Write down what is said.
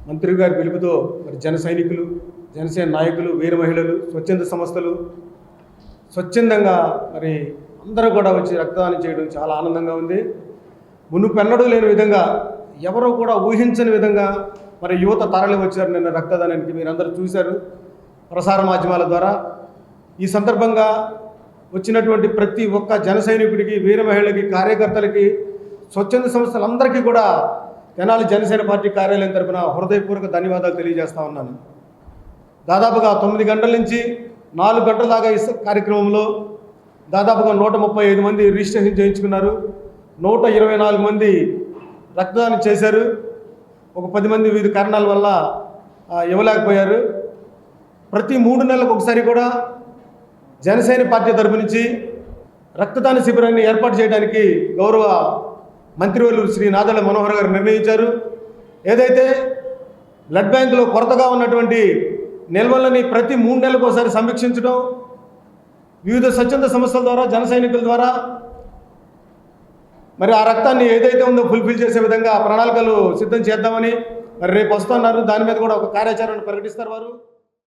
మంత్రి గారి పిలుపుతో మరి జన సైనికులు, జనసేన నాయకులు, వీర మహిళలు, స్వచ్ఛంద సంస్థలు స్వచ్ఛందంగా మరి అందరూ కూడా వచ్చి రక్తదానం చేయడం చాలా ఆనందంగా ఉంది. మునుపెన్నడూ లేని విధంగా, ఎవరో కూడా ఊహించని విధంగా మరి యువత తరలి వచ్చారు నిన్న రక్తదానానికి. మీరందరూ చూశారు ప్రసార మాధ్యమాల ద్వారా. ఈ సందర్భంగా వచ్చినటువంటి ప్రతి ఒక్క జన సైనికుడికి, వీర మహిళలకి, కార్యకర్తలకి, స్వచ్ఛంద సంస్థలందరికీ కూడా తెనాలి జనసేన పార్టీ కార్యాలయం తరపున హృదయపూర్వక ధన్యవాదాలు తెలియజేస్తా ఉన్నాను. దాదాపుగా 9 గంటల నుంచి 4 గంటల దాకా ఈ కార్యక్రమంలో దాదాపుగా 135 మంది రిజిస్ట్రేషన్ చేయించుకున్నారు. 124 మంది రక్తదానం చేశారు. ఒక 10 మంది వివిధ కారణాల వల్ల ఇవ్వలేకపోయారు. ప్రతి 3 నెలలకు ఒకసారి కూడా జనసేన పార్టీ తరపు నుంచి రక్తదాన శిబిరాన్ని ఏర్పాటు చేయడానికి గౌరవ మంత్రివర్యులు శ్రీ నాదెళ్ల మనోహర్ గారు నిర్ణయించారు. ఏదైతే బ్లడ్ బ్యాంకులో కొరతగా ఉన్నటువంటి నిల్వలని ప్రతి 3 నెలలకు ఒకసారి సమీక్షించడం, వివిధ స్వచ్ఛంద సంస్థల ద్వారా, జన సైనికుల ద్వారా మరి ఆ రక్తాన్ని ఏదైతే ఉందో ఫుల్ఫిల్ చేసే విధంగా ప్రణాళికలు సిద్ధం చేద్దామని మరి రేపు వస్తున్నారు. దాని మీద కూడా ఒక కార్యాచరణ ప్రకటిస్తారు వారు.